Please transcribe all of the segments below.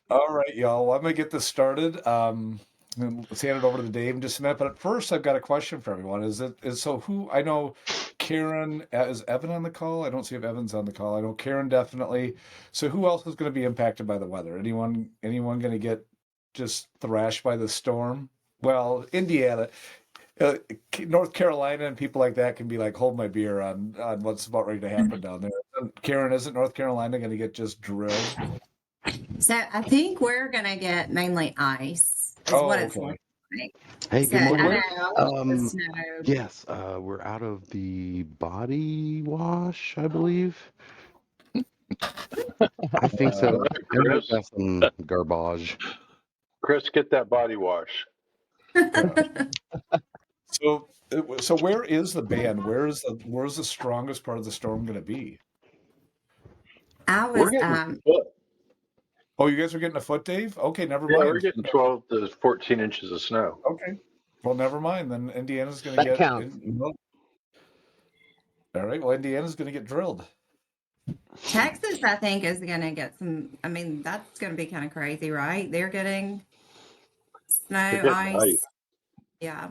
All right, y'all. Well, I'm gonna get this started. And let's hand it over to Dave in just a minute. But first, I've got a question for everyone. Is so who I know Karen is Evan on the call? I don't see if Evan's on the call. I know Karen definitely. So who else is going to be impacted by the weather? Anyone going to get just thrashed by the storm? Well, Indiana, uh, North Carolina, and people like that can be like, hold my beer on what's about ready to happen down there. Karen, isn't North Carolina going to get just drilled? So I think we're gonna get mainly ice, is what Oh, it's okay. looking like. Hey, So good I morning. know the Um, snow. yes, we're out of the body wash, I believe. I think Uh, so. All right, And we've Chris. got some garbage. Chris, get that body wash. yeah. So where is the band? Where's the strongest part of the storm going to be? I We're was getting a foot. Oh, you guys are getting a foot, Dave? Okay, never Yeah, we're mind. getting 12 to 14 inches of snow. Okay, well, never mind. Then Indiana's going to That get. counts. All right. Well, Indiana's going to get drilled. Texas, I think, is gonna get some. I mean, that's gonna be kind of crazy, right? They're getting They're snow, getting ice. ice. Yeah.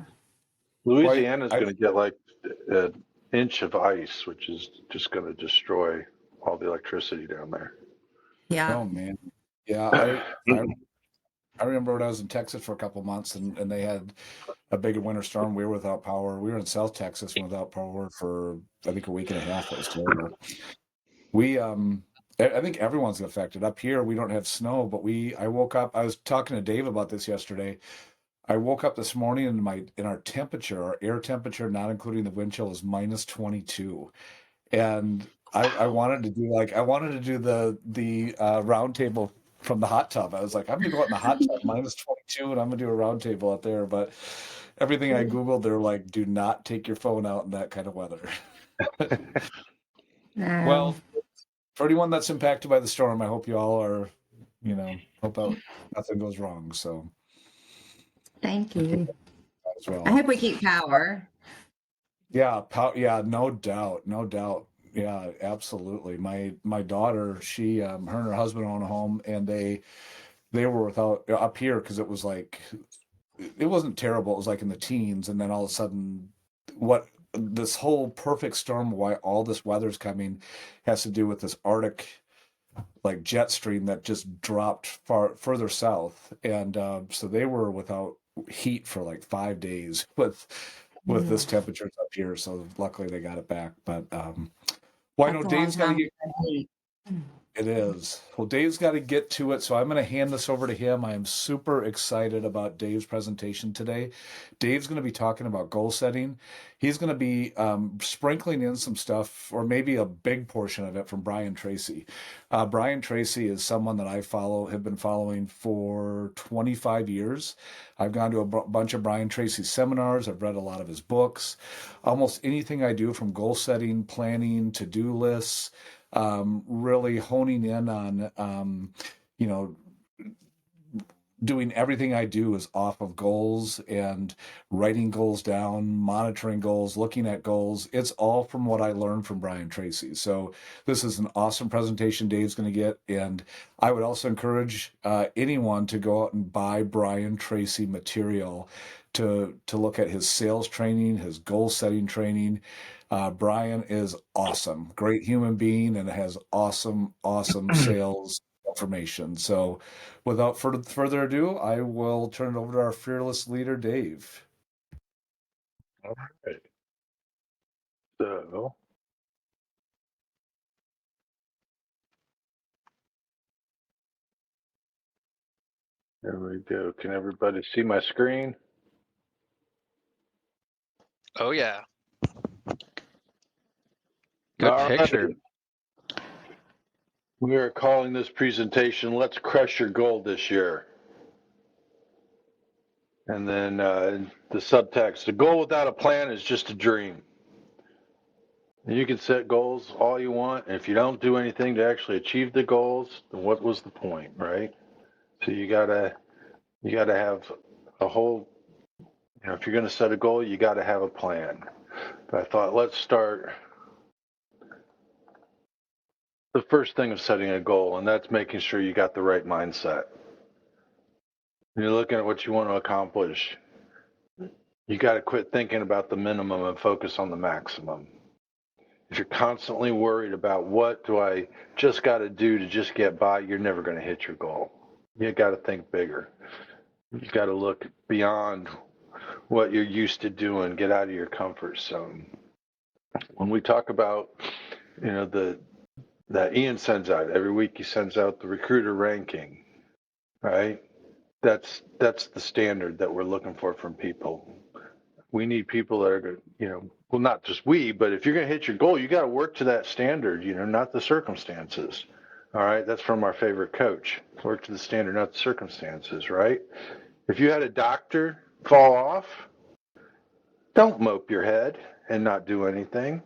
Well, Louisiana's going to get like an inch of ice, which is just going to destroy all the electricity down there. Yeah. oh man, yeah. I remember when I was in Texas for a couple months, and they had a big winter storm. We were without power. We were in South Texas and without power for I think a week and a half. It was terrible. We I think everyone's affected. Up here we don't have snow, but I woke up, I was talking to Dave about this yesterday. I woke up this morning and our temperature, our air temperature, not including the wind chill, is minus 22. And I wanted to do the round table from the hot tub. I was like, I'm gonna go out in the hot tub minus 22 and I'm gonna do a round table out there. But everything I Googled, they're like, do not take your phone out in that kind of weather. No. Well, for anyone that's impacted by the storm, I hope you all are, hope out nothing goes wrong. So Thank you. as well. I hope we keep power. Yeah, yeah, no doubt, no doubt. Yeah, absolutely. My daughter, her and her husband own a home, and they were without up here because it was like it wasn't terrible. It was like in the teens, and then all of a sudden, what this whole perfect storm, why all this weather's coming, has to do with this Arctic like jet stream that just dropped further south, and so they were without heat for like 5 days with this temperatures up here. So luckily they got it back. But well, I know That's a long Dave's got to time. get. It is. Well, Dave's got to get to it, so I'm going to hand this over to him. I am super excited about Dave's presentation today. Dave's going to be talking about goal setting. He's going to be sprinkling in some stuff, or maybe a big portion of it, from Brian Tracy. Brian Tracy is someone that have been following for 25 years. I've gone to a bunch of Brian Tracy seminars. I've read a lot of his books. Almost anything I do, from goal setting, planning, to-do lists, really honing in on, you know, doing everything I do is off of goals and writing goals down, monitoring goals, looking at goals. It's all from what I learned from Brian Tracy. So this is an awesome presentation Dave's going to get. And I would also encourage anyone to go out and buy Brian Tracy material to look at his sales training, his goal setting training. Brian is awesome, great human being, and has awesome sales information. So without further ado, I will turn it over to our fearless leader, Dave. All right. So, there we go. Can everybody see my screen? Oh yeah. Good All picture. right. We are calling this presentation "Let's Crush Your Goal This Year." And then the subtext: the goal without a plan is just a dream. You can set goals all you want, and if you don't do anything to actually achieve the goals, then what was the point, right? So you gotta have a whole. If you're gonna set a goal, you gotta have a plan. But I thought, let's start the first thing of setting a goal, and that's making sure you got the right mindset. You're looking at what you want to accomplish. You got to quit thinking about the minimum and focus on the maximum. If you're constantly worried about what do I just got to do to just get by, you're never going to hit your goal. You got to think bigger. You got to look beyond what you're used to doing, get out of your comfort zone. When we talk about, that Ian sends out every week, he sends out the recruiter ranking, right? That's the standard that we're looking for from people. We need people that are good, well, not just we, but if you're going to hit your goal, you got to work to that standard, not the circumstances. All right. That's from our favorite coach. Work to the standard, not the circumstances, right? If you had a doctor fall off, don't mope your head and not do anything.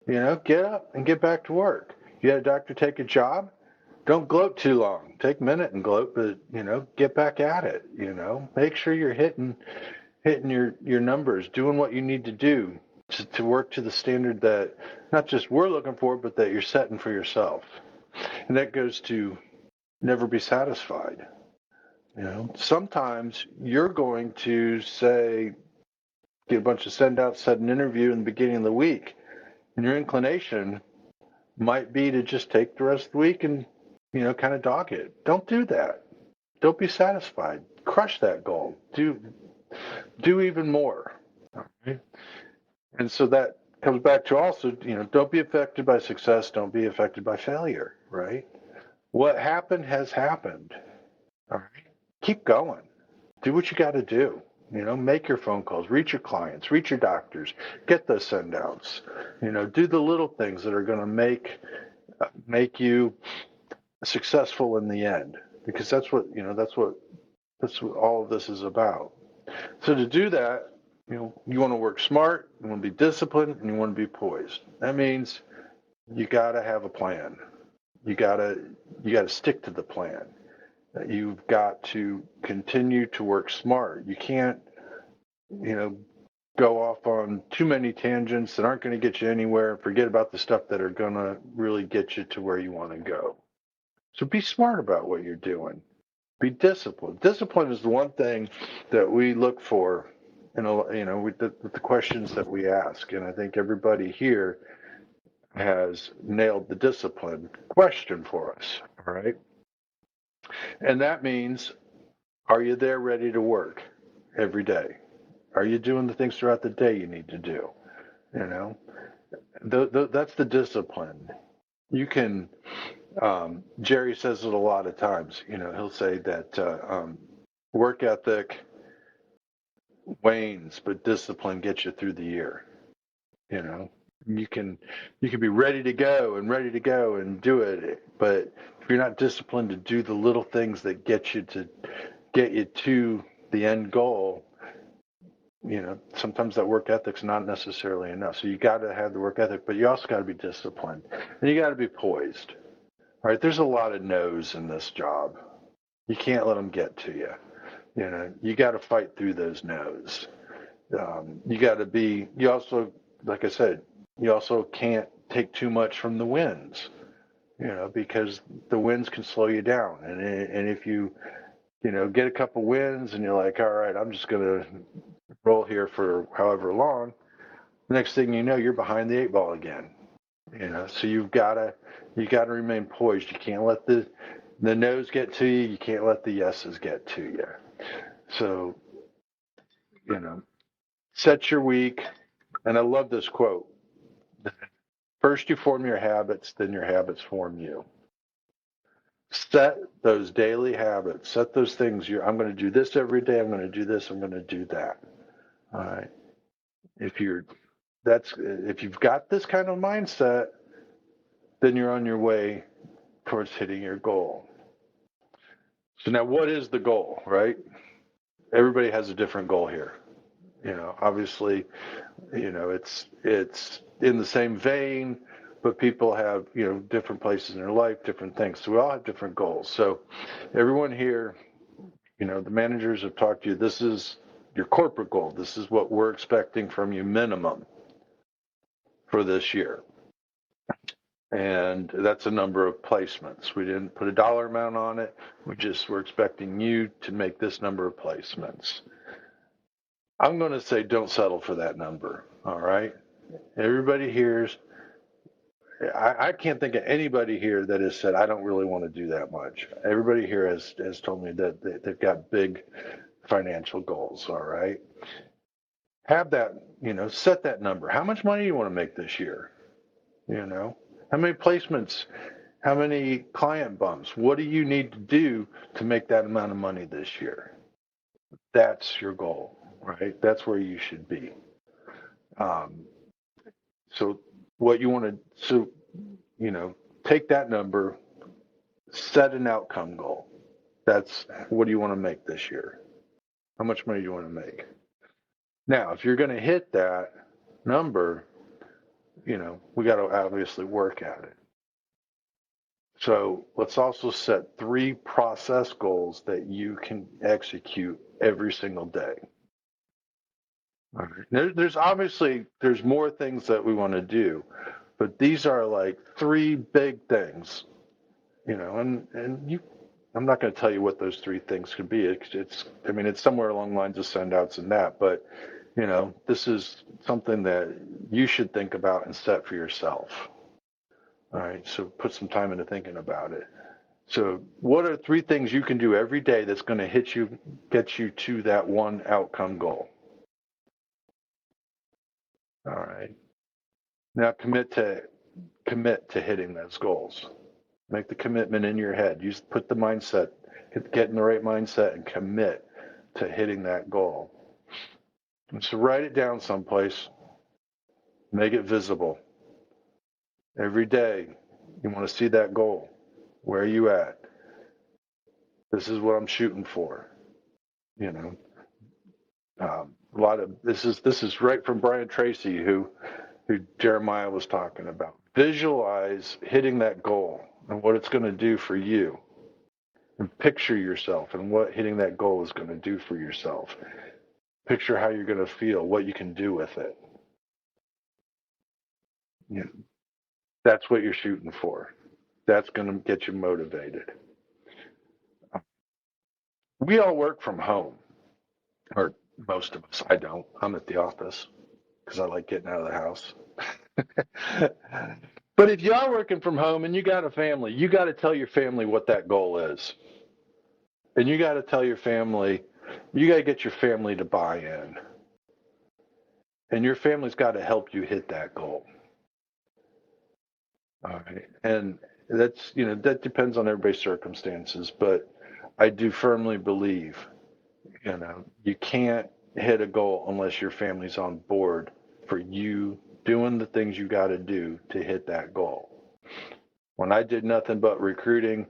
Get up and get back to work. You had a doctor take a job, don't gloat too long. Take a minute and gloat, but get back at it. Make sure you're hitting your numbers, doing what you need to do to work to the standard that not just we're looking for, but that you're setting for yourself. And that goes to never be satisfied. Sometimes you're going to say, get a bunch of send outs, set an interview in the beginning of the week, and your inclination might be to just take the rest of the week and kind of dog it. Don't do that. Don't be satisfied. Crush that goal. Do even more. Right? And so that comes back to also, don't be affected by success. Don't be affected by failure, right? What happened has happened. All right. Keep going. Do what you got to do. Make your phone calls, reach your clients, reach your doctors, get those send outs. Do the little things that are going to make you successful in the end, because that's what all of this is about. So to do that, you want to work smart, you want to be disciplined, and you want to be poised. That means you got to have a plan. You got to stick to the plan. You've got to continue to work smart. You can't, go off on too many tangents that aren't going to get you anywhere and forget about the stuff that are going to really get you to where you want to go. So be smart about what you're doing. Be disciplined. Discipline is the one thing that we look for with the questions that we ask. And I think everybody here has nailed the discipline question for us. All right. And that means, are you there ready to work every day? Are you doing the things throughout the day you need to do? That's the discipline. You can, Jerry says it a lot of times, he'll say that work ethic wanes, but discipline gets you through the year. You can be ready to go and do it, but if you're not disciplined to do the little things that get you to the end goal, sometimes that work ethic's not necessarily enough. So you got to have the work ethic, but you also got to be disciplined, and you got to be poised. All right, there's a lot of no's in this job. You can't let them get to you. You got to fight through those no's. You also, like I said, you also can't take too much from the wins, because the wins can slow you down. And if you, get a couple wins and you're like, all right, I'm just going to roll here for however long, the next thing you know, you're behind the eight ball again. So you got to remain poised. You can't let the no's get to you. You can't let the yeses get to you. So, set your week. And I love this quote. First you form your habits, then your habits form you. Set those daily habits. Set those things. I'm going to do this every day. I'm going to do this. I'm going to do that. All right. If you've got this kind of mindset, then you're on your way towards hitting your goal. So now what is the goal, right? Everybody has a different goal here. Obviously, it's in the same vein, but people have, different places in their life, different things. So we all have different goals. So everyone here, the managers have talked to you. This is your corporate goal. This is what we're expecting from you minimum for this year. And that's a number of placements. We didn't put a dollar amount on it. We're expecting you to make this number of placements. I'm going to say don't settle for that number. All right. Everybody hears, I can't think of anybody here that has said, I don't really want to do that much. Everybody here has told me that they've got big financial goals. All right. Have that, set that number. How much money do you want to make this year? How many placements? How many client bumps? What do you need to do to make that amount of money this year? That's your goal, right? That's where you should be. So what you want to, take that number, set an outcome goal. That's what do you want to make this year? How much money do you want to make? Now, if you're going to hit that number, we got to obviously work at it. So let's also set 3 process goals that you can execute every single day. All right. There's more things that we want to do, but these are like 3 big things, I'm not going to tell you what those 3 things could be. It's somewhere along the lines of send outs and that, but this is something that you should think about and set for yourself. All right. So put some time into thinking about it. So what are 3 things you can do every day that's going to get you to that one outcome goal? All right. Now commit to hitting those goals. Make the commitment in your head. Put the mindset, get in the right mindset and commit to hitting that goal. And so write it down someplace. Make it visible. Every day you want to see that goal. Where are you at? This is what I'm shooting for. A lot of this is right from Brian Tracy, who Jeremiah was talking about. Visualize hitting that goal and what it's going to do for you, and picture yourself and what hitting that goal is going to do for yourself. Picture how you're going to feel, what you can do with it. That's what you're shooting for. That's going to get you motivated. We all work from home, or most of us. I don't. I'm at the office because I like getting out of the house. But if you are working from home and you got a family, you got to tell your family what that goal is. And you got to tell your family, you got to get your family to buy in. And your family's got to help you hit that goal. All right. And that depends on everybody's circumstances, but I do firmly believe, you can't hit a goal unless your family's on board for you doing the things you got to do to hit that goal. When I did nothing but recruiting,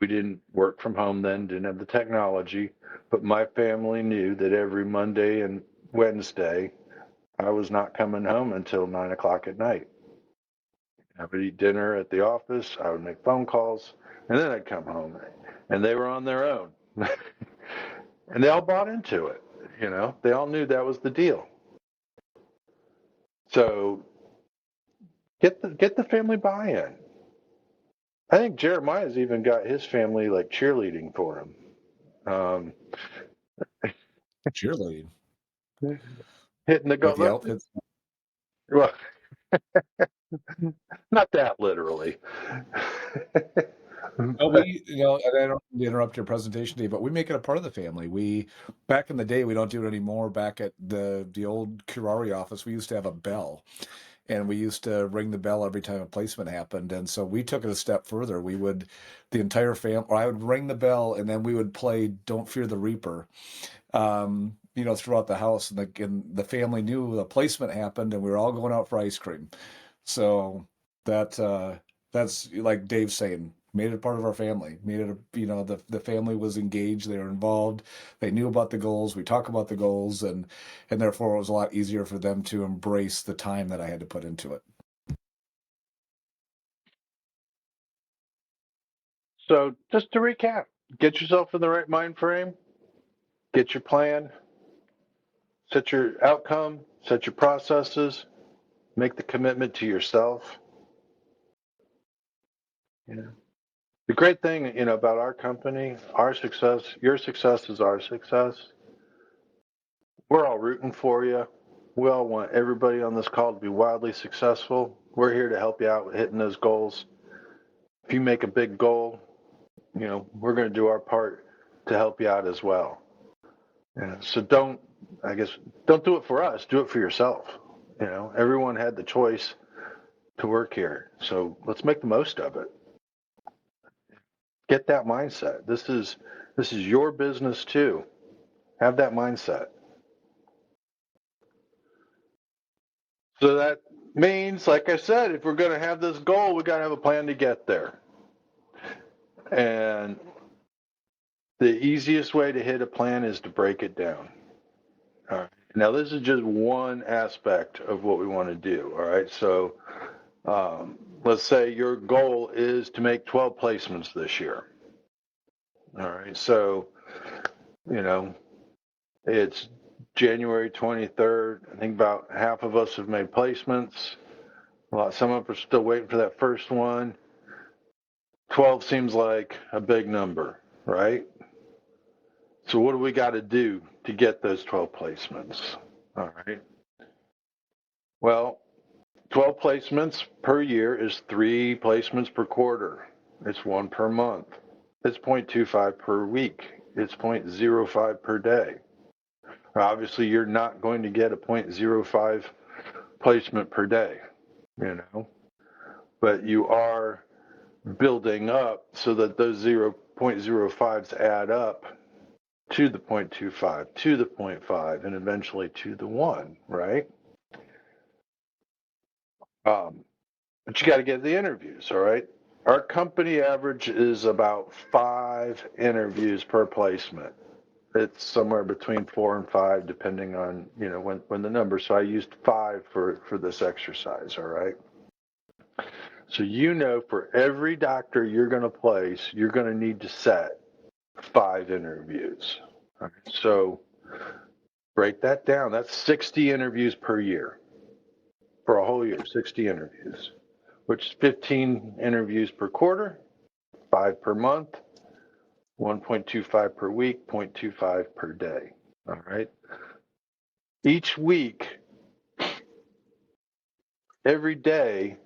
we didn't work from home then, didn't have the technology, but my family knew that every Monday and Wednesday, I was not coming home until 9 o'clock at night. I would eat dinner at the office, I would make phone calls, and then I'd come home. And they were on their own. And they all bought into it. They all knew that was the deal. So get the family buy-in. I think Jeremiah's even got his family like cheerleading for him. Cheerleading Hitting the with the goal. outfits. Well, not that literally. No, we, and I don't mean to interrupt your presentation, Dave, but we make it a part of the family. Back in the day, we don't do it anymore. Back at the old Curari office, we used to have a bell, and we used to ring the bell every time a placement happened. And so we took it a step further. The entire family, or I would ring the bell, and then we would play "Don't Fear the Reaper," throughout the house, and the family knew the placement happened, and we were all going out for ice cream. So that's like Dave's saying, made it part of our family. Made it, the family was engaged, they were involved, they knew about the goals. We talk about the goals, and therefore it was a lot easier for them to embrace the time that I had to put into it. So just to recap, get yourself in the right mind frame, get your plan, set your outcome, set your processes, make the commitment to yourself, You know, the great thing, about our company, our success, your success is our success. We're all rooting for you. We all want everybody on this call to be wildly successful. We're here to help you out with hitting those goals. If you make a big goal, we're going to do our part to help you out as well. So don't do it for us, do it for yourself. Everyone had the choice to work here. So let's make the most of it. Get that mindset. This is your business too. Have that mindset. So that means, like I said, if we're going to have this goal, we got to have a plan to get there. And the easiest way to hit a plan is to break it down. All right. Now, this is just one aspect of what we want to do. All right. So let's say your goal is to make 12 placements this year. All right. So, it's January 23rd. I think about half of us have made placements. Some of us are still waiting for that first one. 12 seems like a big number, right? So what do we got to do to get those 12 placements? All right. Well, 12 placements per year is 3 placements per quarter. It's 1 per month. It's 0.25 per week. It's 0.05 per day. Obviously, you're not going to get a 0.05 placement per day, but you are building up so that those 0.05s add up to the 0.25, to the 0.5, and eventually to the 1, right? But you got to get the interviews, all right? Our company average is about 5 interviews per placement. It's somewhere between 4 and 5, depending on, when the number. So I used 5 for this exercise, all right? So for every doctor you're going to place, you're going to need to set 5 interviews. All right? So break that down. That's 60 interviews per year. For a whole year, 60 interviews, which is 15 interviews per quarter, 5 per month, 1.25 per week, 0.25 per day. All right. Each week, every day,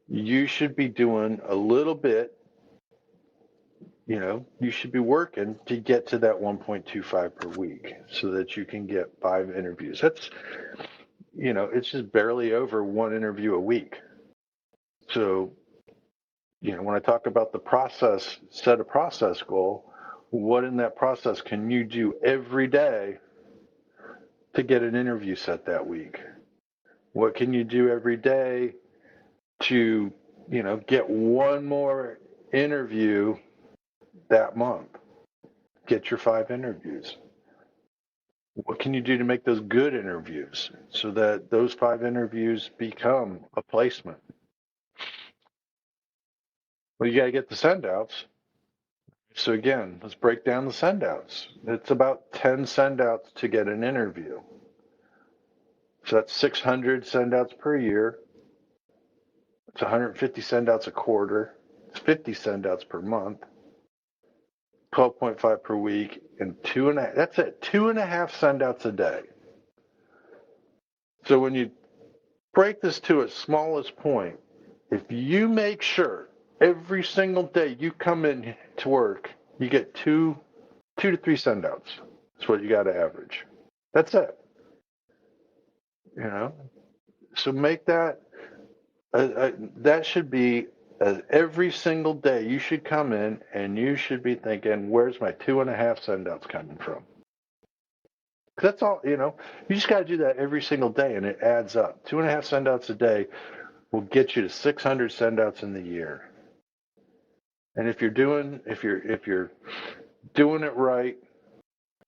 you should be doing a little bit. You should be working to get to that 1.25 per week so that you can get 5 interviews. That's, it's just barely over 1 interview a week. So, when I talk about the process, set a process goal, what in that process can you do every day to get an interview set that week? What can you do every day to, get 1 more interview that month? Get your 5 interviews. What can you do to make those good interviews so that those 5 interviews become a placement? Well, you got to get the sendouts. So again, let's break down the sendouts. It's about 10 sendouts to get an interview. So that's 600 sendouts per year. It's 150 sendouts a quarter. It's 50 sendouts per month. 12.5 per week, and 2.5. That's it. 2.5 sendouts a day. So when you break this to its smallest point, if you make sure every single day you come in to work, you get 2 to 3 sendouts. That's what you got to average. That's it. So make that. That should be every single day. You should come in and you should be thinking, "Where's my 2.5 sendouts coming from?" That's all. You just got to do that every single day, and it adds up. 2.5 sendouts a day will get you to 600 sendouts in the year. And if you're doing it right,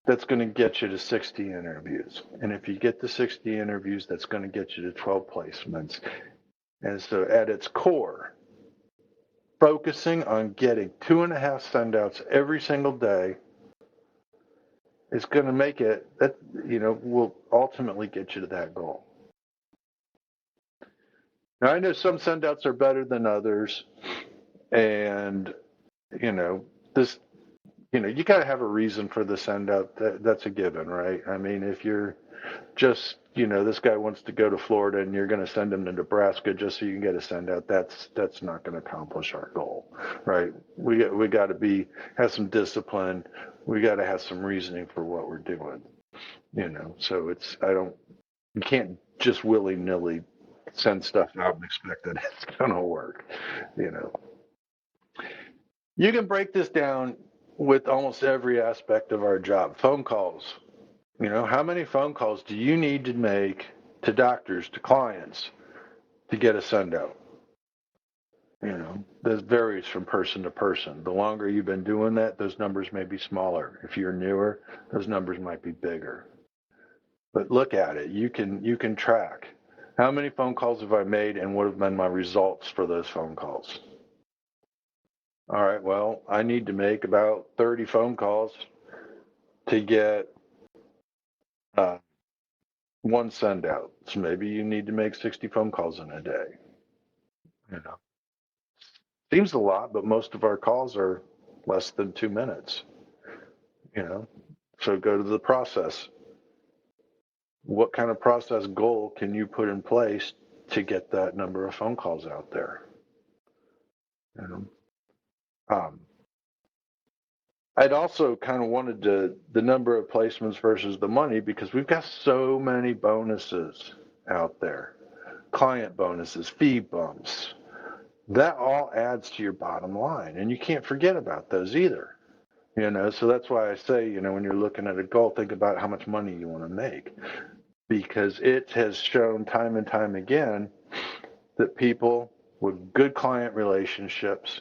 that's going to get you to 60 interviews. And if you get to 60 interviews, that's going to get you to 12 placements. And so at its core, focusing on getting 2.5 sendouts every single day is going to make it, that will ultimately get you to that goal. Now, I know some sendouts are better than others. And, you know, this, you got to have a reason for the send out. That's a given, right? I mean, if you're just, this guy wants to go to Florida and you're going to send him to Nebraska just so you can get a send out, that's not going to accomplish our goal, right? We got to have some discipline. We got to have some reasoning for what we're doing, so you can't just willy nilly send stuff out and expect that it's going to work, you know. You can break this down with almost every aspect of our job. Phone calls. How many phone calls do you need to make to doctors, to clients, to get a send out? This varies from person to person. The longer you've been doing that, those numbers may be smaller. If you're newer, those numbers might be bigger. But look at it. You can track. How many phone calls have I made and what have been my results for those phone calls? All right, well, I need to make about 30 phone calls to get one send out. So maybe you need to make 60 phone calls in a day. Seems a lot, but most of our calls are less than 2 minutes. So go to the process. What kind of process goal can you put in place to get that number of phone calls out there? I'd also kind of wanted the number of placements versus the money because we've got so many bonuses out there, client bonuses, fee bumps. That all adds to your bottom line, and you can't forget about those either. So that's why I say, when you're looking at a goal, think about how much money you want to make, because it has shown time and time again that people with good client relationships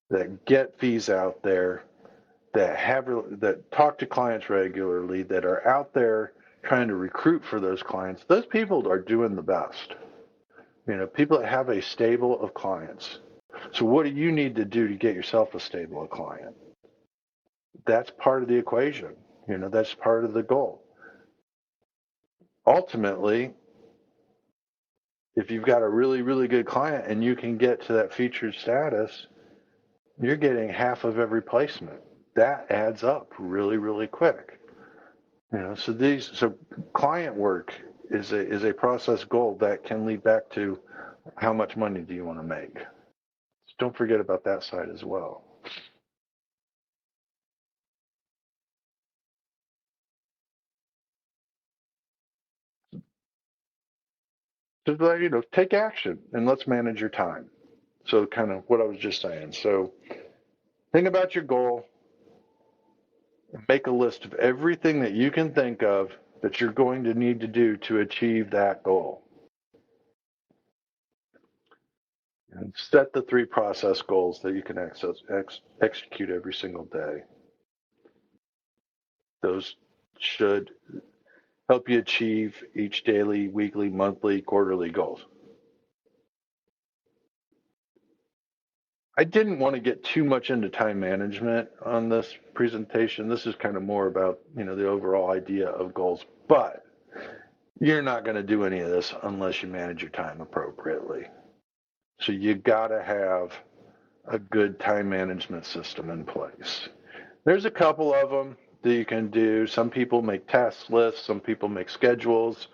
that get fees out there, that talk to clients regularly, that are out there trying to recruit for those clients, those people are doing the best. People that have a stable of clients. So what do you need to do to get yourself a stable of client? That's part of the equation. That's part of the goal. Ultimately, if you've got a really, really good client and you can get to that featured status, you're getting half of every placement. That adds up really, really quick. So client work is a process goal that can lead back to how much money do you want to make. So don't forget about that side as well. Just take action and let's manage your time. So kind of what I was just saying. So think about your goal. Make a list of everything that you can think of that you're going to need to do to achieve that goal. And set the 3 process goals that you can execute every single day. Those should help you achieve each daily, weekly, monthly, quarterly goals. I didn't want to get too much into time management on this presentation. This is kind of more about, the overall idea of goals, but you're not going to do any of this unless you manage your time appropriately. So you got to have a good time management system in place. There's a couple of them that you can do. Some people make task lists, some people make schedules.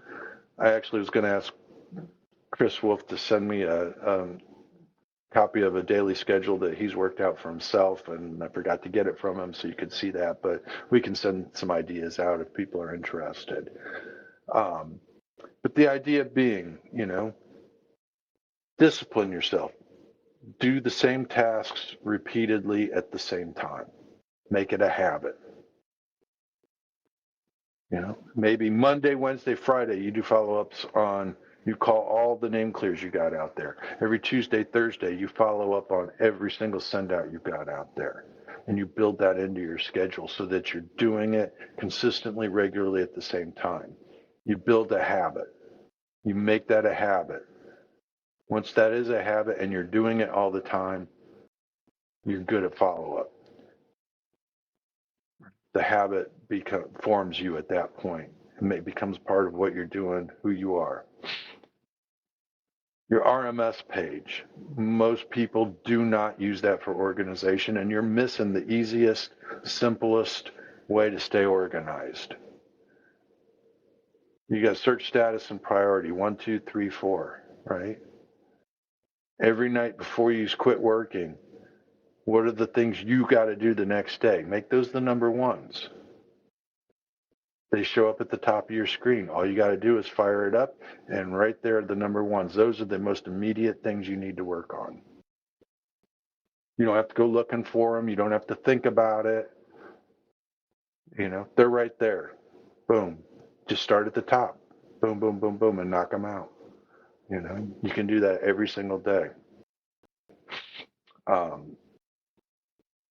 I actually was going to ask Chris Wolf to send me a copy of a daily schedule that he's worked out for himself, and I forgot to get it from him so you could see that, but we can send some ideas out if people are interested. But the idea being, discipline yourself. Do the same tasks repeatedly at the same time. Make it a habit. Maybe Monday, Wednesday, Friday, you do follow-ups you call all the name clears you got out there. Every Tuesday, Thursday, you follow up on every single send out you've got out there. And you build that into your schedule so that you're doing it consistently, regularly at the same time. You build a habit. You make that a habit. Once that is a habit and you're doing it all the time, you're good at follow-up. The habit forms you at that point. It becomes part of what you're doing, who you are. Your RMS page. Most people do not use that for organization, and you're missing the easiest, simplest way to stay organized. You got search status and priority 1, 2, 3, 4, right? Every night before you quit working, what are the things you got to do the next day? Make those the number ones. They show up at the top of your screen. All you got to do is fire it up, and right there are the number ones. Those are the most immediate things you need to work on. You don't have to go looking for them. You don't have to think about it. You know, they're right there. Boom. Just start at the top. Boom, boom, boom, boom, and knock them out. You know, you can do that every single day.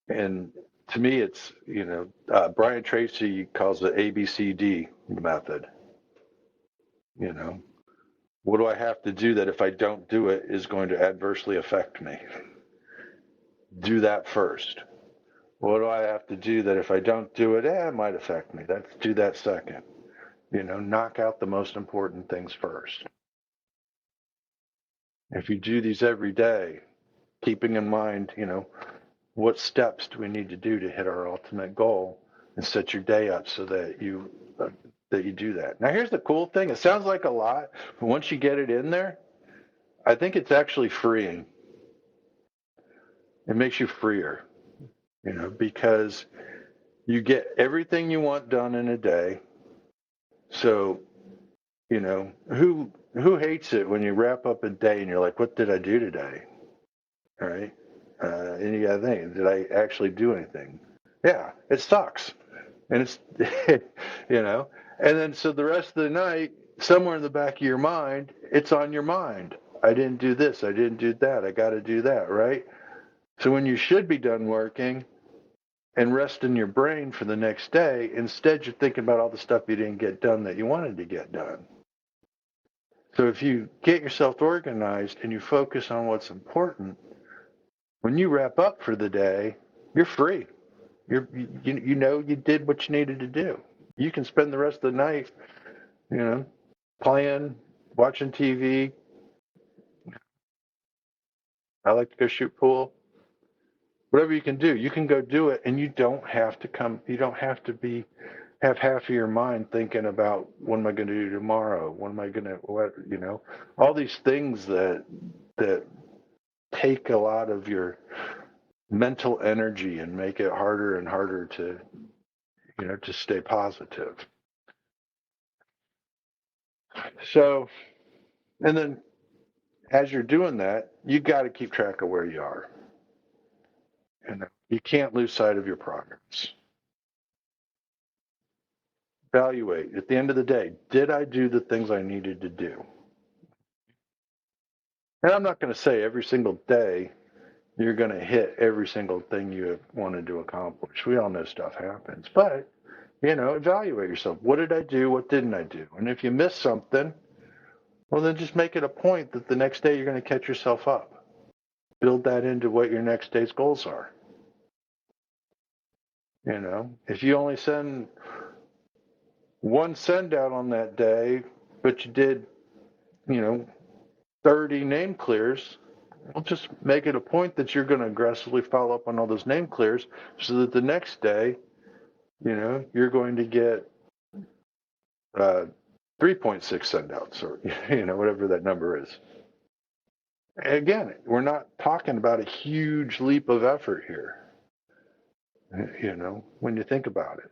And to me, it's, you know, Brian Tracy calls it ABCD method. You know, what do I have to do that if I don't do it is going to adversely affect me? Do that first. What do I have to do that if I don't do it, it might affect me? Let's do that second. You know, knock out the most important things first. If you do these every day, keeping in mind, you know, what steps do we need to do to hit our ultimate goal, and set your day up so that you do that. Now, here's the cool thing. It sounds like a lot, but once you get it in there, I think it's actually freeing. It makes you freer, you know, because you get everything you want done in a day. So, you know, who hates it when you wrap up a day and you're like, what did I do today? All right. And you gotta think, did I actually do anything? Yeah, it sucks. And it's, you know, and then so the rest of the night, somewhere in the back of your mind, it's on your mind. I didn't do this. I didn't do that. I got to do that. Right. So when you should be done working and resting your brain for the next day, instead you're thinking about all the stuff you didn't get done that you wanted to get done. So if you get yourself organized and you focus on what's important, when you wrap up for the day, you're free. You know you did what you needed to do. You can spend the rest of the night, you know, playing, watching TV. I like to go shoot pool. Whatever you can do, you can go do it, and you don't have to come. You don't have to have half of your mind thinking about what am I going to do tomorrow? What am I going to what? You know, all these things that take a lot of your mental energy and make it harder and harder to, you know, to stay positive. So, and then as you're doing that, you got to keep track of where you are. And you can't lose sight of your progress. Evaluate at the end of the day, did I do the things I needed to do? And I'm not going to say every single day you're going to hit every single thing you have wanted to accomplish. We all know stuff happens, but you know, evaluate yourself. What did I do? What didn't I do? And if you miss something, well, then just make it a point that the next day you're going to catch yourself up. Build that into what your next day's goals are. You know, if you only send one send out on that day, but you did, you know, 30 name clears, well, just make it a point that you're going to aggressively follow up on all those name clears so that the next day, you know, you're going to get 3.6 send outs or, you know, whatever that number is. Again, we're not talking about a huge leap of effort here, you know, when you think about it.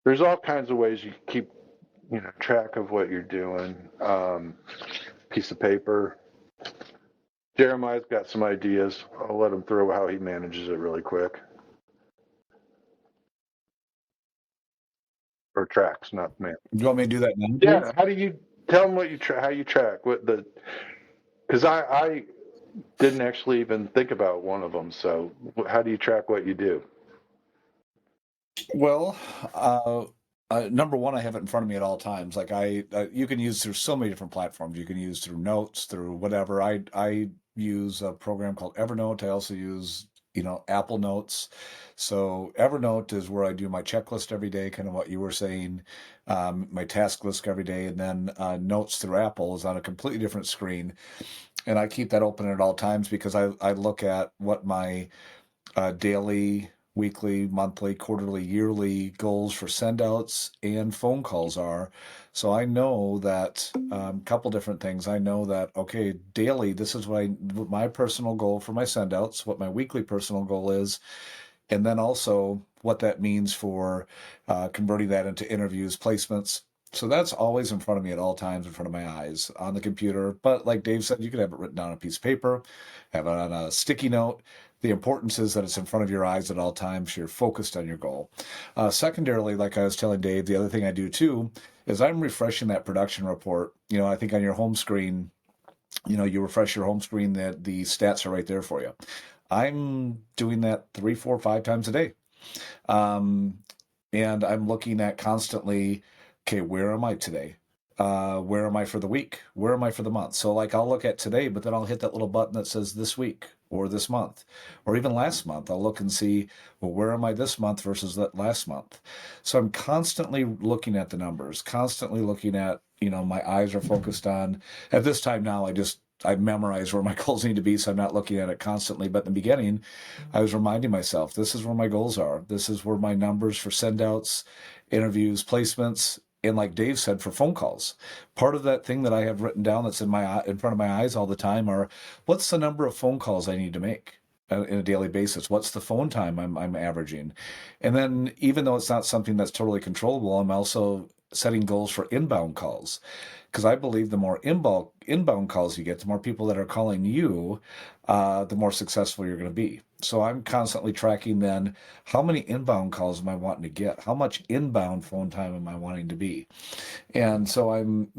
There's all kinds of ways you keep, you know, track of what you're doing. Piece of paper. Jeremiah's got some ideas. I'll let him throw how he manages it really quick. Or tracks, not man. You want me to do that now? Yeah. How do you tell them what you how you track what the? Because I didn't actually even think about one of them. So how do you track what you do? Well, number one, I have it in front of me at all times. Like you can use through so many different platforms. You can use through notes, through whatever. I use a program called Evernote. I also use Apple Notes. So Evernote is where I do my checklist every day, kind of what you were saying, my task list every day, and then Notes through Apple is on a completely different screen, and I keep that open at all times because I look at what my daily, weekly, monthly, quarterly, yearly goals for sendouts and phone calls are. So I know that a couple different things. I know that, okay, daily, this is what my personal goal for my sendouts, what my weekly personal goal is, and then also what that means for converting that into interviews, placements. So that's always in front of me at all times, in front of my eyes on the computer. But like Dave said, you could have it written down on a piece of paper, have it on a sticky note. The importance is that it's in front of your eyes at all times. You're focused on your goal. Secondarily, like I was telling Dave, the other thing I do too is I'm refreshing that production report. I think on your home screen, you refresh your home screen, that the stats are right there for you. I'm doing that 3, 4, 5 times a day. Um, and I'm looking at constantly, okay, where am I today? Where am I for the week? Where am I for the month? So like I'll look at today, but then I'll hit that little button that says this week or this month or even last month. I'll look and see, well, where am I this month versus that last month? So I'm constantly looking at the numbers, constantly looking at, my eyes are focused on, at this time now, I memorize where my goals need to be, so I'm not looking at it constantly. But in the beginning, I was reminding myself, this is where my goals are. This is where my numbers for sendouts, interviews, placements, and like Dave said, for phone calls. Part of that thing that I have written down that's in front of my eyes all the time are, what's the number of phone calls I need to make in a daily basis? What's the phone time I'm averaging? And then even though it's not something that's totally controllable, I'm also setting goals for inbound calls, because I believe the more inbound calls you get, the more people that are calling you, the more successful you're going to be. So I'm constantly tracking then, how many inbound calls am I wanting to get? How much inbound phone time am I wanting to be? And so I'm,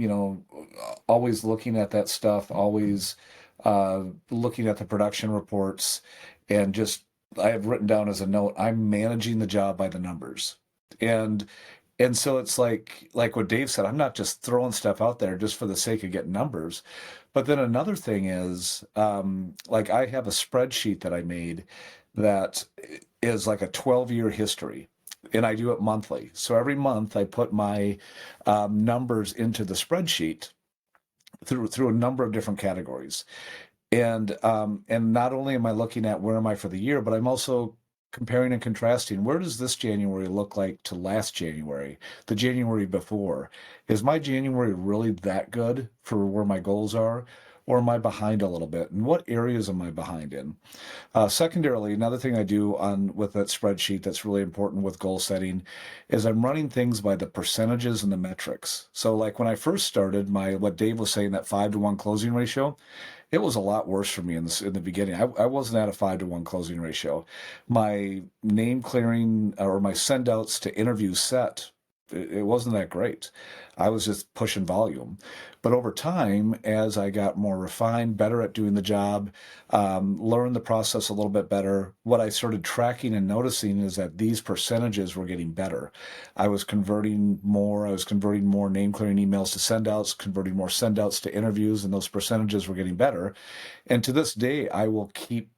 always looking at that stuff, always looking at the production reports, and just, I have written down as a note, I'm managing the job by the numbers. And so it's like what Dave said, I'm not just throwing stuff out there just for the sake of getting numbers. But then another thing is, like I have a spreadsheet that I made that is like a 12-year history, and I do it monthly. So every month I put my numbers into the spreadsheet through a number of different categories. And not only am I looking at where am I for the year, but I'm also comparing and contrasting. Where does this January look like to last January, the January before? Is my January really that good for where my goals are? Or am I behind a little bit? And what areas am I behind in? Secondarily, another thing I do on with that spreadsheet that's really important with goal setting is I'm running things by the percentages and the metrics. So like when I first started, what Dave was saying, that 5-to-1 closing ratio, it was a lot worse for me in the beginning. I wasn't at a 5-to-1 closing ratio. My name clearing or my send outs to interview set, it wasn't that great. I was just pushing volume. But over time, as I got more refined, better at doing the job, learned the process a little bit better, what I started tracking and noticing is that these percentages were getting better. I was converting more. I was converting more name clearing emails to send outs, converting more send outs to interviews, and those percentages were getting better. And to this day, I will keep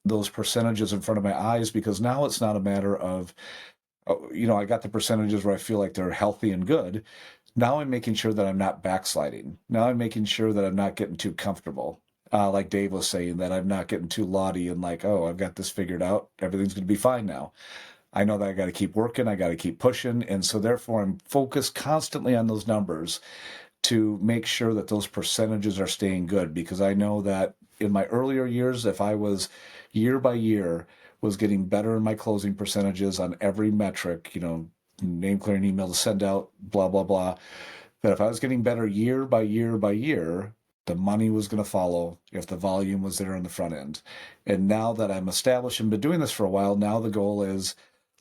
those percentages in front of my eyes, because now it's not a matter of, I got the percentages where I feel like they're healthy and good. Now I'm making sure that I'm not backsliding. Now I'm making sure that I'm not getting too comfortable. Like Dave was saying, that I'm not getting too laudy and like, oh, I've got this figured out. Everything's going to be fine now. I know that I got to keep working. I got to keep pushing. And so therefore I'm focused constantly on those numbers to make sure that those percentages are staying good, because I know that in my earlier years, if I was year by year was getting better in my closing percentages on every metric, name clearing email to send out, blah, blah, blah, that if I was getting better year by year by year, the money was going to follow if the volume was there on the front end. And now that I'm established and been doing this for a while, now the goal is,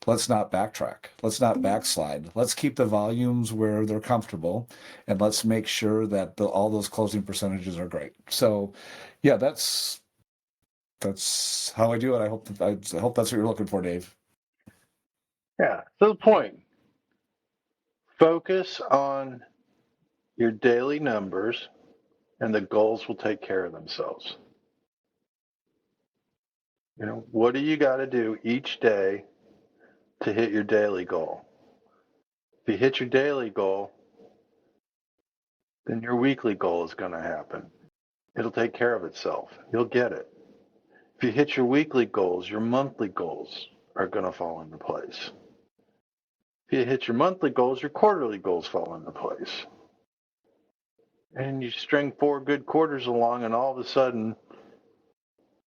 let's not backtrack. Let's not backslide. Let's keep the volumes where they're comfortable, and let's make sure that all those closing percentages are great. So, yeah, that's how I do it. I hope that's what you're looking for, Dave. Yeah. To the point. Focus on your daily numbers, and the goals will take care of themselves. What do you got to do each day to hit your daily goal? If you hit your daily goal, then your weekly goal is going to happen. It'll take care of itself. You'll get it. If you hit your weekly goals, your monthly goals are going to fall into place. If you hit your monthly goals, your quarterly goals fall into place. And you string 4 good quarters along, and all of a sudden,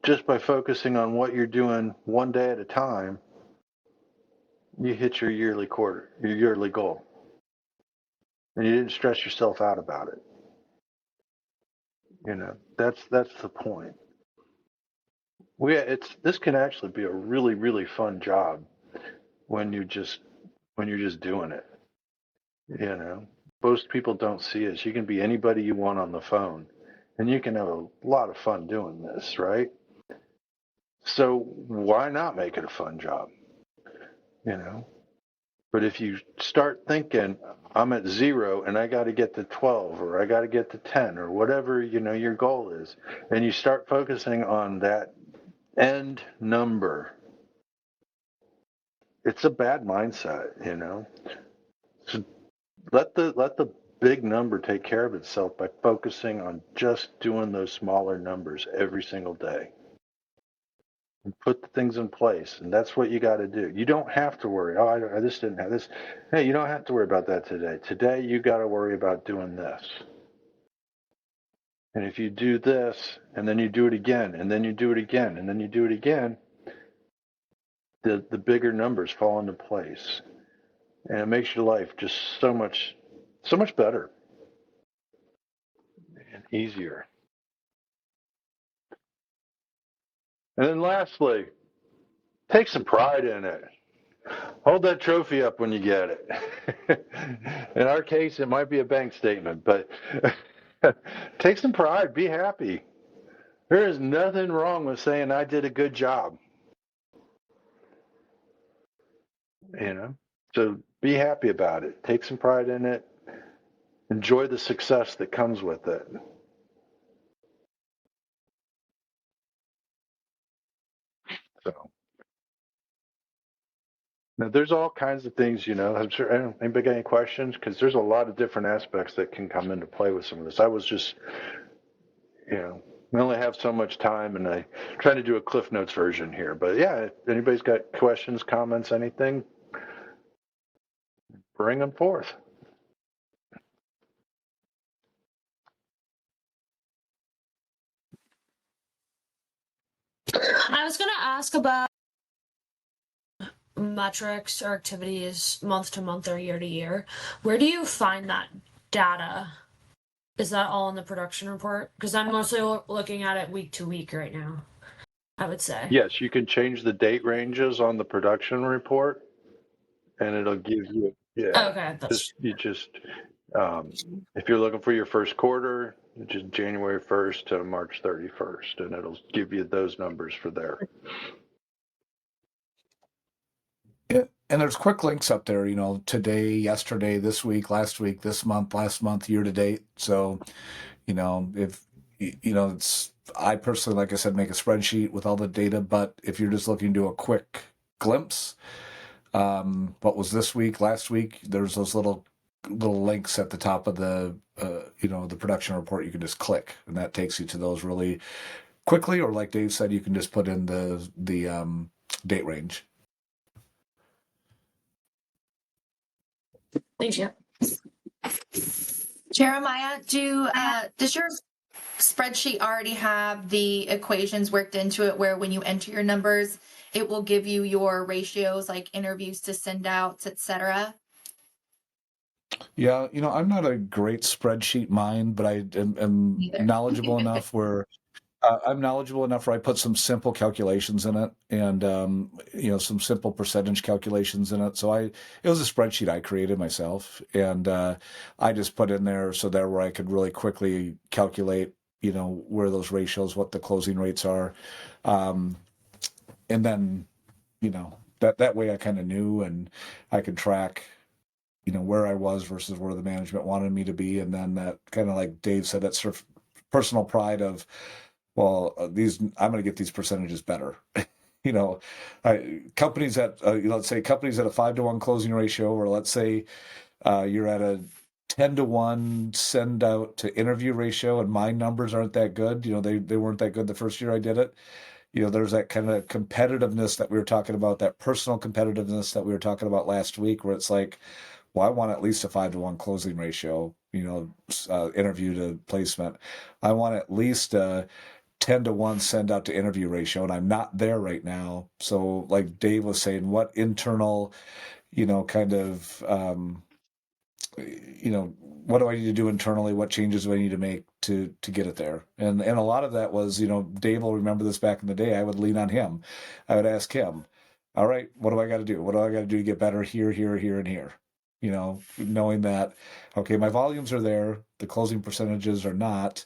just by focusing on what you're doing one day at a time, you hit your yearly goal. And you didn't stress yourself out about it. That's the point. This can actually be a really, really fun job when you're just doing it. Most people don't see it. You can be anybody you want on the phone, and you can have a lot of fun doing this, right? So why not make it a fun job? But if you start thinking, I'm at 0 and I got to get to 12 or I got to get to 10 or whatever, your goal is, and you start focusing on that end number, it's a bad mindset, So let the big number take care of itself by focusing on just doing those smaller numbers every single day. And put the things in place, and that's what you got to do. You don't have to worry. Oh, I just didn't have this. Hey, you don't have to worry about that today. Today, you got to worry about doing this. And if you do this, and then you do it again, and then you do it again, and then you do it again, the bigger numbers fall into place, and it makes your life just so much better and easier. And then lastly, take some pride in it. Hold that trophy up when you get it. In our case, it might be a bank statement, but take some pride. Be happy. There is nothing wrong with saying I did a good job. So be happy about it. Take some pride in it. Enjoy the success that comes with it. So now there's all kinds of things, I'm sure. Anybody got any questions? Because there's a lot of different aspects that can come into play with some of this. I was just, we only have so much time, and I try to do a Cliff Notes version here. But yeah, if anybody's got questions, comments, anything, bring them forth. I was going to ask about metrics or activities month to month or year to year. Where do you find that data? Is that all in the production report? Because I'm mostly looking at it week to week right now, I would say. Yes, you can change the date ranges on the production report, and it'll give you, Okay, that's if you're looking for your first quarter, just January 1st to March 31st, and it'll give you those numbers for there. Yeah, and there's quick links up there, today, yesterday, this week, last month, year to date. So, if it's, I personally, like I said, make a spreadsheet with all the data, but if you're just looking to do a quick glimpse, what was this week, last week, there's those little links at the top of the the production report. You can just click, and that takes you to those really quickly. Or like Dave said, you can just put in the date range. thank you. Jeremiah, does your spreadsheet already have the equations worked into it where when you enter your numbers, it will give you your ratios like interviews to send outs, etc.? Yeah, I'm not a great spreadsheet mind, but I am Neither. knowledgeable enough where I put some simple calculations in it, and some simple percentage calculations in it. So it was a spreadsheet I created myself, and I just put in there where I could really quickly calculate, where those ratios, what the closing rates are, and then that way I kind of knew, and I could track where I was versus where the management wanted me to be. And then that kind of, like Dave said, that sort of personal pride of, well, I'm going to get these percentages better. you know, companies that let's say companies at a 5-to-1 closing ratio, or let's say you're at a 10-to-1 send out to interview ratio, and my numbers aren't that good. They weren't that good the first year I did it. There's that kind of competitiveness that we were talking about, that personal competitiveness that we were talking about last week, where it's like, well, I want at least a 5-to-1 closing ratio, interview to placement. I want at least a 10-to-1 send out to interview ratio, and I'm not there right now. So, like Dave was saying, what internal, kind of, what do I need to do internally? What changes do I need to make to get it there? And a lot of that was, Dave will remember this back in the day. I would lean on him. I would ask him, all right, what do I got to do? What do I got to do to get better here, here, here, and here? Knowing that, okay, my volumes are there, the closing percentages are not,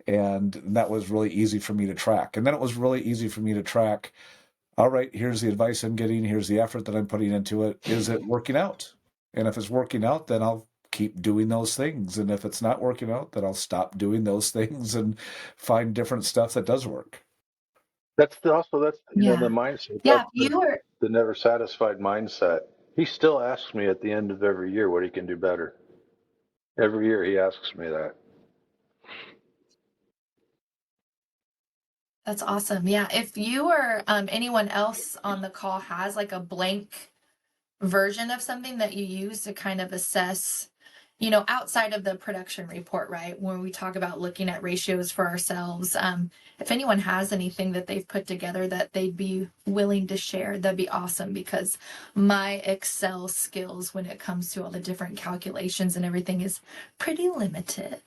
and that was really easy for me to track. And then it was really easy for me to track, all right, here's the advice I'm getting, here's the effort that I'm putting into it. Is it working out? And if it's working out, then I'll keep doing those things. And if it's not working out, then I'll stop doing those things and find different stuff that does work. That's the Yeah. mindset. Yeah. That's You were, the never satisfied mindset. He still asks me at the end of every year what he can do better. Every year he asks me that. that's awesome. Yeah. If you or anyone else on the call has like a blank version of something that you use to kind of assess, outside of the production report, right? When we talk about looking at ratios for ourselves, if anyone has anything that they've put together that they'd be willing to share, that'd be awesome, because my Excel skills when it comes to all the different calculations and everything is pretty limited.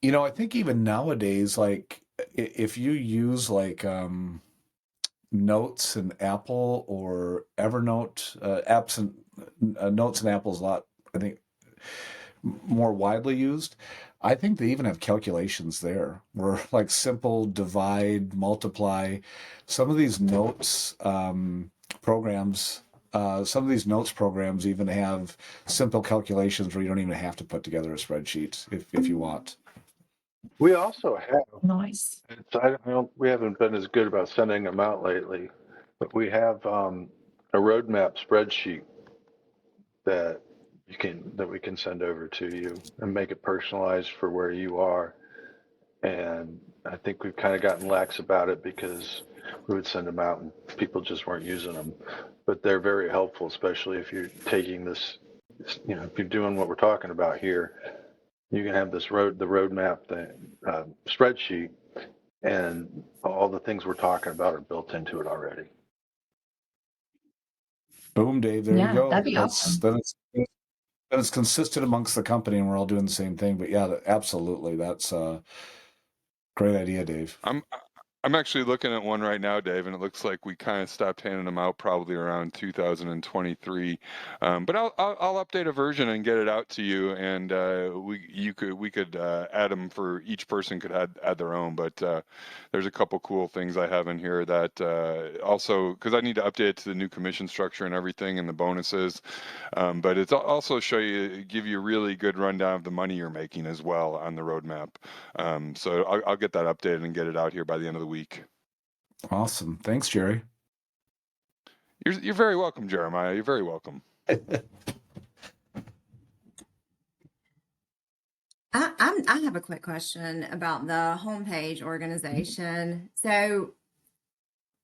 I think even nowadays, like if you use like Notes and Apple or Evernote, apps and Notes and Apple's a lot, I think, more widely used. I think they even have calculations there where like simple divide, multiply. Some of these notes programs, some of these notes programs even have simple calculations where you don't even have to put together a spreadsheet if you want. We also have, Nice. we haven't been as good about sending them out lately, but we have a roadmap spreadsheet that we can send over to you and make it personalized for where you are. And I think we've kind of gotten lax about it because we would send them out and people just weren't using them. But they're very helpful, especially if you're taking this, if you're doing what we're talking about here. You can have the roadmap spreadsheet, and all the things we're talking about are built into it already. Boom, Dave. There you go. That'd be awesome. Then it's consistent amongst the company, and we're all doing the same thing. But yeah, absolutely, that's a great idea, Dave. I'm actually looking at one right now, Dave, and it looks like we kind of stopped handing them out probably around 2023. But I'll update a version and get it out to you, and we could add them for each person could add their own. But there's a couple cool things I have in here that also, because I need to update it to the new commission structure and everything and the bonuses. But it's also give you a really good rundown of the money you're making as well on the roadmap. So I'll get that updated and get it out here by the end of the week. Awesome. Thanks, Jerry. You're very welcome, Jeremiah. You're very welcome. I have a quick question about the homepage organization. So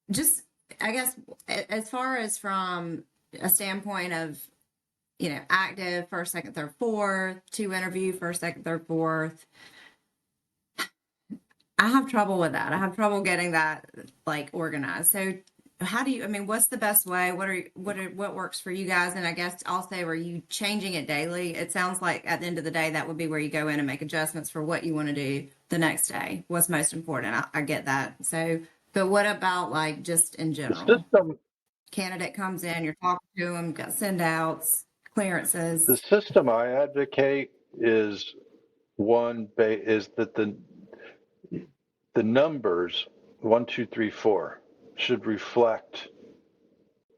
just, I guess, as far as from a standpoint of, active first, second, third, fourth, to interview first, second, third, fourth, I have trouble with that. I have trouble getting that like organized. So how do you, what's the best way? What works for you guys? And I guess also, are you changing it daily? It sounds like at the end of the day, that would be where you go in and make adjustments for what you want to do the next day. What's most important. I get that. So, but what about like just in general? The system, candidate comes in, you're talking to them, got send outs, clearances. the system I advocate is that the numbers 1, 2, 3, 4 should reflect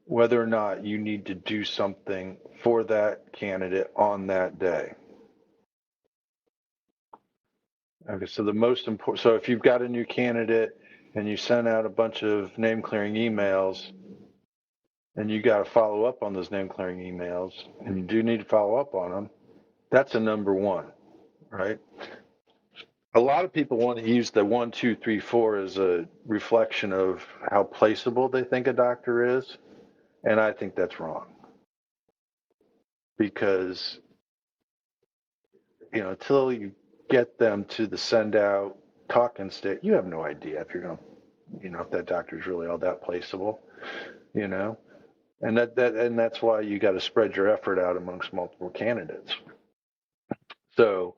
whether or not you need to do something for that candidate on that day. Okay, so the most important, so if you've got a new candidate and you send out a bunch of name clearing emails, and you got to follow up on those name clearing emails, and you do need to follow up on them, that's a number one, right? A lot of people want to use the 1, 2, 3, 4 as a reflection of how placeable they think a doctor is. And I think that's wrong. Because, until you get them to the send out talking state, you have no idea if you're going to, if that doctor's really all that placeable, and that's why you got to spread your effort out amongst multiple candidates. So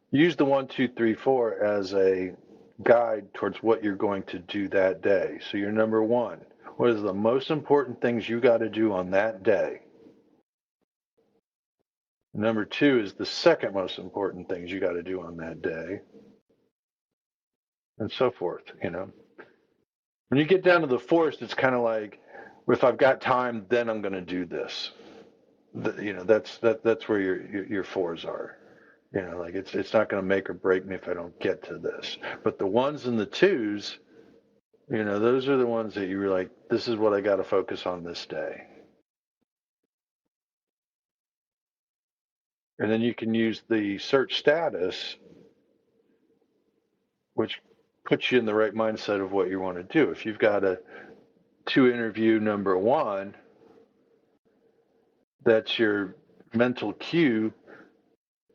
use the 1, 2, 3, 4 as a guide towards what you're going to do that day. So your number one, what is the most important things you got to do on that day? Number two is the second most important things you got to do on that day, and so forth. When you get down to the forest, it's kind of like, if I've got time, then I'm going to do this. That's where your fours are. Like it's not going to make or break me if I don't get to this. But the ones and the twos, those are the ones that you're like, this is what I got to focus on this day. And then you can use the search status, which puts you in the right mindset of what you want to do. If you've got to interview number one, that's your mental cue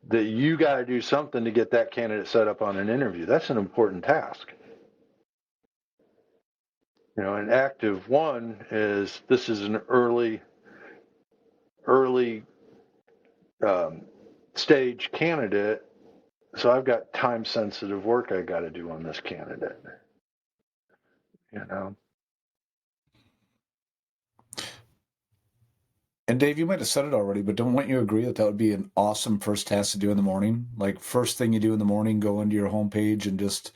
that you got to do something to get that candidate set up on an interview. That's an important task. An active one is, this is an early stage candidate, so I've got time sensitive work I got to do on this candidate. And Dave, you might have said it already, but don't you agree that would be an awesome first task to do in the morning? Like, first thing you do in the morning, go into your homepage and just,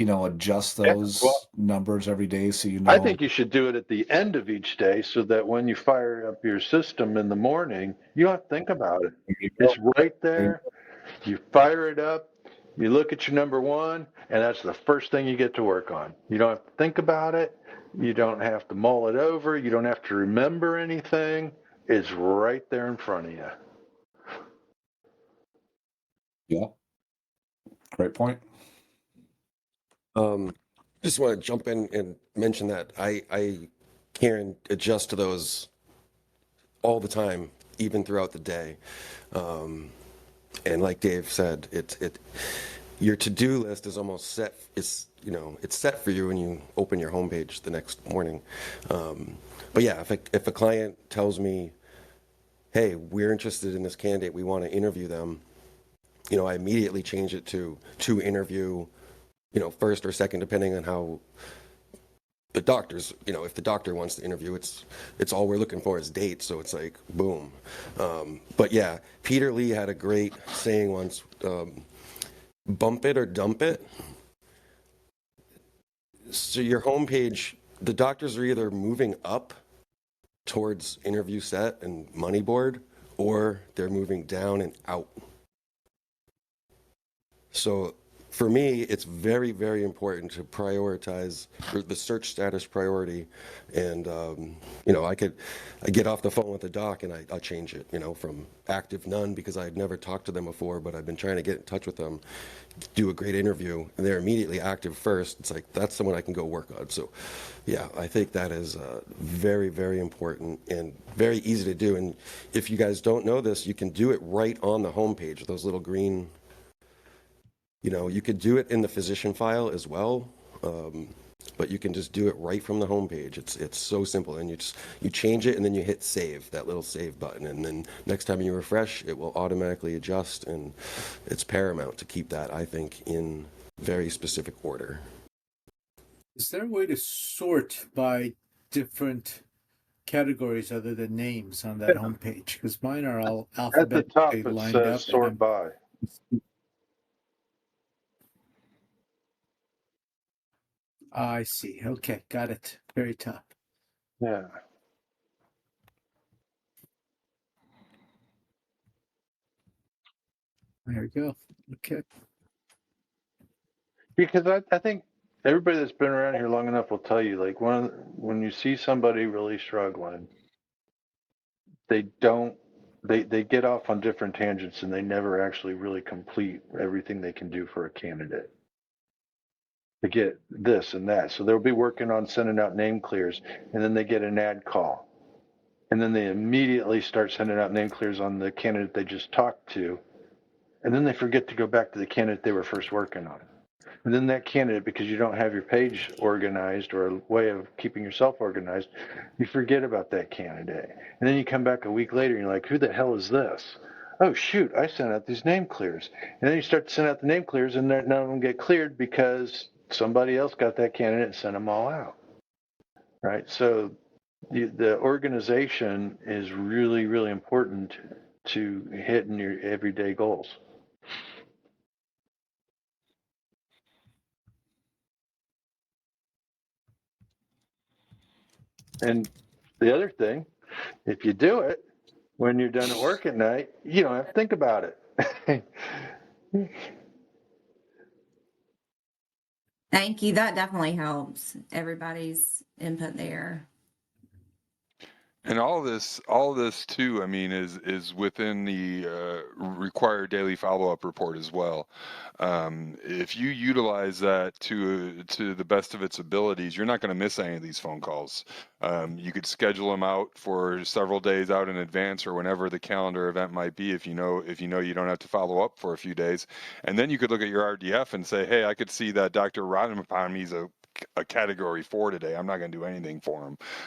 adjust those numbers every day so you know. I think you should do it at the end of each day so that when you fire up your system in the morning, you don't have to think about it. It's right there. You fire it up, you look at your number one, and that's the first thing you get to work on. You don't have to think about it. You don't have to mull it over. You don't have to remember anything. It's right there in front of you. Yeah. Great point. Just want to jump in and mention that I can adjust to those all the time, even throughout the day. And like Dave said, your to-do list is almost set. It's set for you when you open your homepage the next morning. But yeah, if a client tells me, hey, we're interested in this candidate, we want to interview them, I immediately change it to interview, first or second, depending on how the doctor's, if the doctor wants to interview, it's all we're looking for is dates. So it's like, boom. But yeah, Peter Lee had a great saying once, bump it or dump it. So your homepage, the doctors are either moving up towards interview set and money board, or they're moving down and out. So for me, it's very, very important to prioritize the search status priority. And, I get off the phone with the doc and I change it, from active none, because I had never talked to them before, but I've been trying to get in touch with them, do a great interview, and they're immediately active first. It's like, that's someone I can go work on. So yeah, I think that is very, very important and very easy to do. And if you guys don't know this, you can do it right on the homepage, those little green. You could do it in the physician file as well, but you can just do it right from the homepage. It's so simple, and you change it and then you hit save, that little save button, and then next time you refresh, it will automatically adjust. And it's paramount to keep that, I think, in very specific order. Is there a way to sort by different categories other than names on that homepage? Because mine are all At the top, alphabetically it lined says up. sort by. I see. Okay, got it. Very top. Yeah. There we go. Okay. Because I think everybody that's been around here long enough will tell you, like, when you see somebody really struggling, they don't, they get off on different tangents and they never actually really complete everything they can do for a candidate. They get this and that. So they'll be working on sending out name clears, and then they get an ad call. And then they immediately start sending out name clears on the candidate they just talked to. And then they forget to go back to the candidate they were first working on. And then that candidate, because you don't have your page organized or a way of keeping yourself organized, you forget about that candidate. And then you come back a week later and you're like, who the hell is this? Oh, shoot, I sent out these name clears. And then you start to send out the name clears, and none of them get cleared because somebody else got that candidate and sent them all out. Right? So the organization is really, really important to hitting your everyday goals. And the other thing, if you do it when you're done at work at night, you don't have to think about it. Thank you. That definitely helps. Everybody's input there. And all this too, I mean, is within the required daily follow-up report as well. If you utilize that to the best of its abilities, you're not going to miss any of these phone calls. You could schedule them out for several days out in advance, or whenever the calendar event might be. If you know you don't have to follow up for a few days, and then you could look at your RDF and say, hey, I could see that Dr. Roddenhe's a category 4 today. I'm not going to do anything for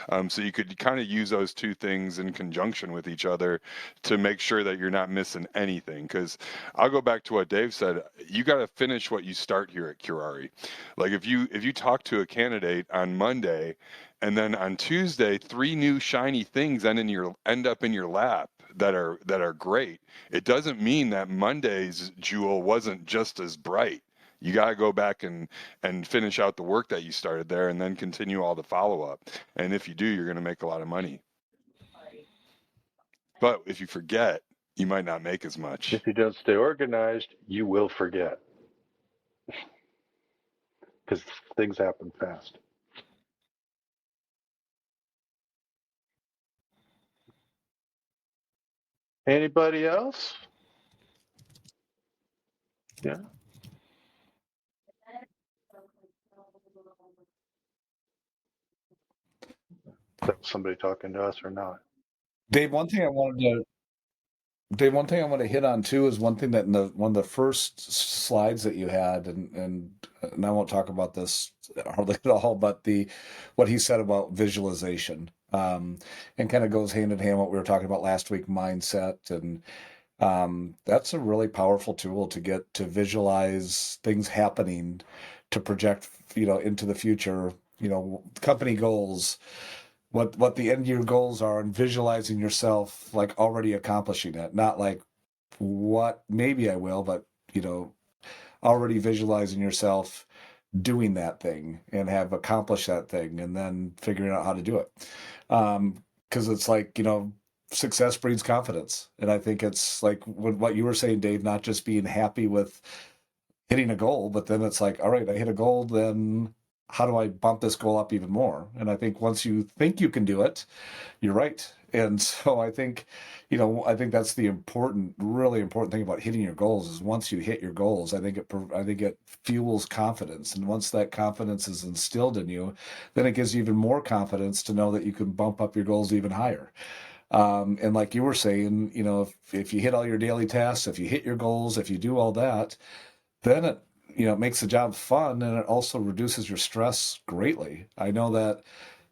him. So you could kind of use those two things in conjunction with each other to make sure that you're not missing anything. Because I'll go back to what Dave said. You got to finish what you start here at Curari. Like if you talk to a candidate on Monday, and then on Tuesday, 3 new shiny things end up in your lap that are great. It doesn't mean that Monday's jewel wasn't just as bright. You got to go back and finish out the work that you started there, and then continue all the follow up. And if you do, you're going to make a lot of money. But if you forget, you might not make as much. If you don't stay organized, you will forget, because things happen fast. Anybody else? Yeah. That was somebody talking to us or not? Dave, one thing I wanted to hit on too is one thing that in one of the first slides that you had, and I won't talk about this hardly at all, but what he said about visualization, and kind of goes hand in hand what we were talking about last week, mindset, and that's a really powerful tool to get to visualize things happening, to project, into the future, company goals, what the end year goals are, and visualizing yourself like already accomplishing it, not like what maybe I will, but already visualizing yourself doing that thing and have accomplished that thing, and then figuring out how to do it. Because it's like, success breeds confidence. And I think it's like what you were saying, Dave, not just being happy with hitting a goal, but then it's like, all right, I hit a goal, then how do I bump this goal up even more? And I think once you think you can do it, you're right. And so I think, I think that's the really important thing about hitting your goals is once you hit your goals, I think it fuels confidence. And once that confidence is instilled in you, then it gives you even more confidence to know that you can bump up your goals even higher. And like you were saying, if you hit all your daily tasks, if you hit your goals, if you do all that, then it makes the job fun, and it also reduces your stress greatly. I know that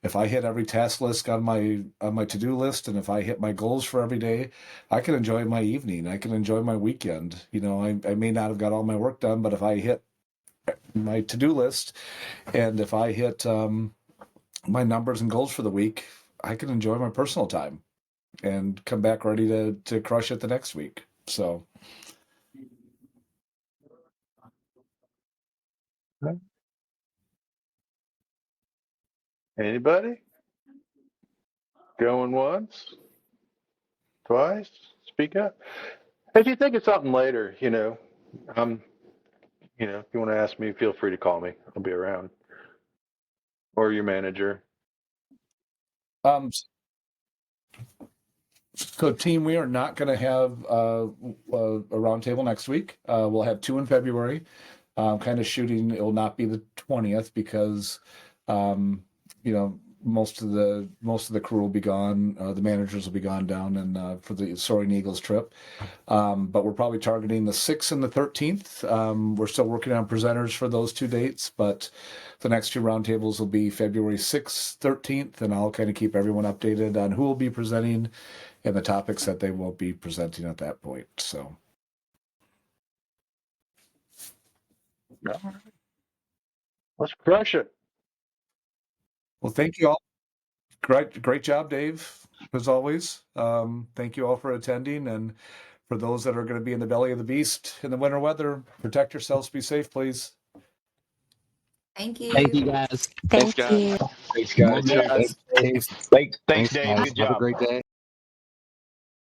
if I hit every task list on my to-do list, and if I hit my goals for every day, I can enjoy my evening. I can enjoy my weekend. I may not have got all my work done, but if I hit my to-do list, and if I hit my numbers and goals for the week, I can enjoy my personal time and come back ready to crush it the next week. So Anybody? Going once? Twice? Speak up. If you think of something later, I'm if you want to ask me, feel free to call me. I'll be around. Or your manager. So team, we are not going to have a roundtable next week. We'll have 2 in February. Kind of shooting. It will not be the 20th because, most of the crew will be gone. The managers will be gone down and for the Soaring Eagles trip. But we're probably targeting the 6th and the 13th. We're still working on presenters for those 2 dates, but the next 2 roundtables will be February 6th, 13th, and I'll kind of keep everyone updated on who will be presenting and the topics that they will be presenting at that point. So. Let's crush it. Well, thank you all. Great job, Dave, as always. Thank you all for attending. And for those that are going to be in the belly of the beast in the winter weather, protect yourselves, be safe, please. Thank you. Thank you, guys. Thanks, guys. Thanks, guys. Thanks, guys. Thanks, Thanks, Dave. guys. Good Have a job. great day.